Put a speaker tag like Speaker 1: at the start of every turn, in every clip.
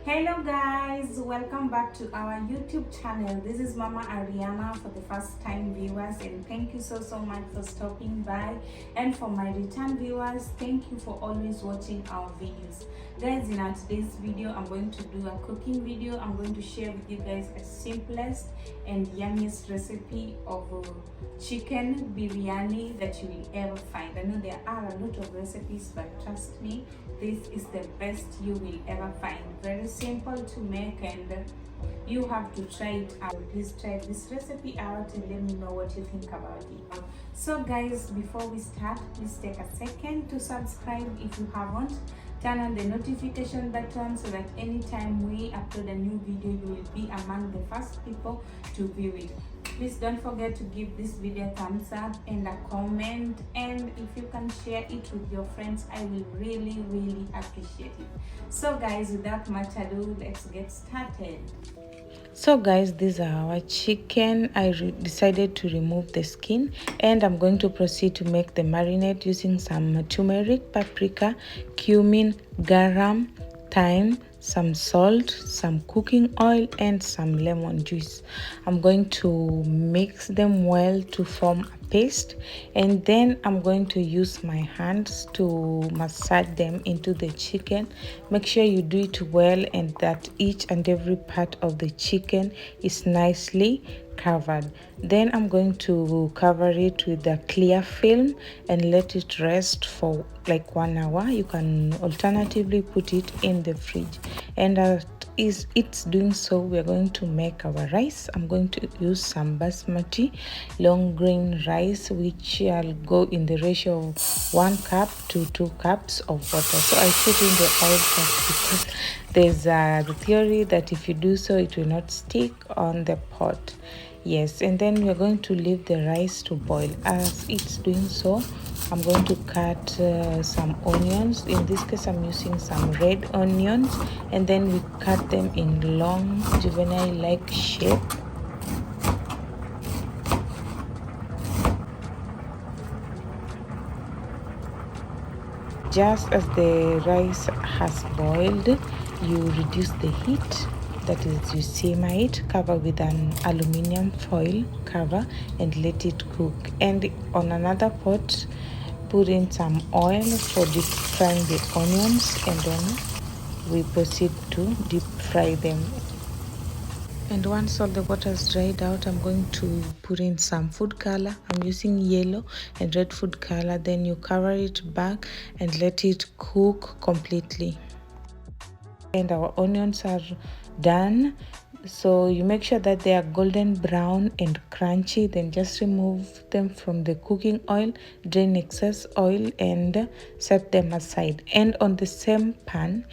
Speaker 1: Hello guys, welcome back to our YouTube channel. This is Mama Ariana for the first time viewers, and thank you so much for stopping by. And for my return viewers, thank you for always watching our videos. Guys, in our today's video, I'm going to do a cooking video. I'm going to share with you guys a simplest and yummiest recipe of chicken biryani that you will ever find. I know there are a lot of recipes, but trust me, this is the best you will ever find. Very simple to make, and you have to try it out. Please try this recipe out and let me know what you think about it. So guys, before we start, please take a second to subscribe if you haven't. Turn on the notification button so that anytime we upload a new video, you will be among the first people to view it. Please don't forget to give this video a thumbs up and a comment, and if you can share it with your friends, I will really appreciate it. So guys, without much ado, let's get started. So guys, these are our chicken. I decided to remove the skin, and I'm going to proceed to make the marinade using some turmeric, paprika, cumin, garam, thyme, some salt, some cooking oil, and some lemon juice. I'm going to mix them well to form a paste, and then I'm going to use my hands to massage them into the chicken. Make sure you do it well and that each and every part of the chicken is nicely covered. Then I'm going to cover it with a clear film and let it rest for like 1 hour. You can alternatively put it in the fridge, and it's doing so, we're going to make our rice. I'm going to use some basmati long grain rice, which I'll go in the ratio of 1 cup to 2 cups of water. So I put in the oil first because there's the theory that if you do so, it will not stick on the pot. Yes, and then we're going to leave the rice to boil. As it's doing so, I'm going to cut some onions. In this case, I'm using some red onions, and then we cut them in long juvenile-like shape. Just as the rice has boiled, you reduce the heat. That is, you simmer it, cover with an aluminium foil cover, and let it cook. And on another pot, put in some oil for deep frying the onions, and then we proceed to deep fry them. And once all the water is dried out, I'm going to put in some food color. I'm using yellow and red food color. Then you cover it back and let it cook completely. And our onions are done, so you make sure that they are golden brown and crunchy. Then just remove them from the cooking oil, drain excess oil, and set them aside. And on the same pan,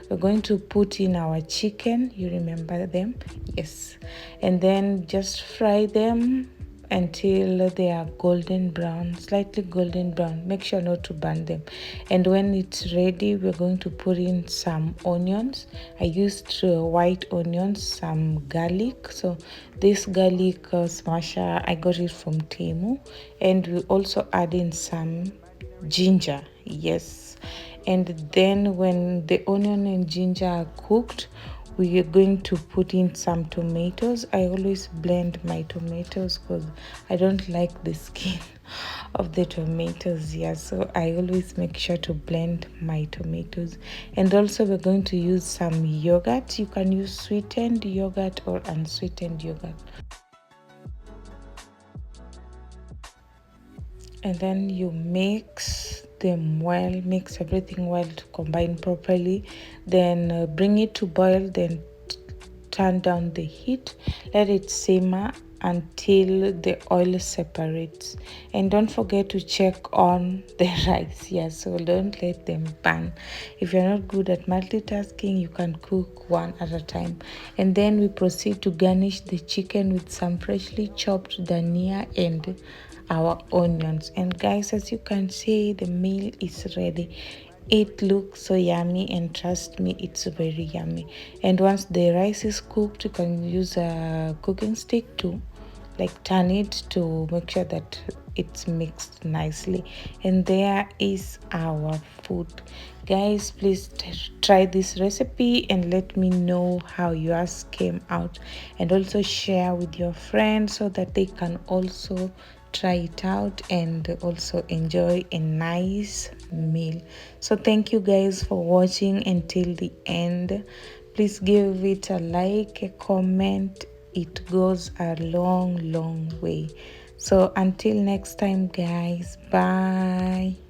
Speaker 1: we're going to put in our chicken. You remember them? Yes. And then just fry them until they are golden brown, slightly golden brown. Make sure not to burn them. And when it's ready, we're going to put in some onions. I used white onions, some garlic. So this garlic smasher, I got it from Temu. And we also add in some ginger. Yes. And then when the onion and ginger are cooked, we are going to put in some tomatoes. I always blend my tomatoes because I don't like the skin of the tomatoes. Yeah, so I always make sure to blend my tomatoes. And also we're going to use some yogurt. You can use sweetened yogurt or unsweetened yogurt. And then you mix them well, mix everything well to combine properly. Then bring it to boil, then turn down the heat, let it simmer until the oil separates. And don't forget to check on the rice. Yes, so don't let them burn. If you're not good at multitasking, you can cook one at a time. And then we proceed to garnish the chicken with some freshly chopped dhania and our onions. And guys, as you can see, the meal is ready. It looks so yummy, and trust me, it's very yummy. And once the rice is cooked, you can use a cooking stick to
Speaker 2: like turn it to make sure that it's mixed nicely. And there is our food. Guys, please try this recipe and let me know how yours came out, and also share with your friends so that they can also try it out and also enjoy a nice meal. So thank you guys for watching until the end. Please give it a like, a comment. It goes a long way. So until next time guys, bye.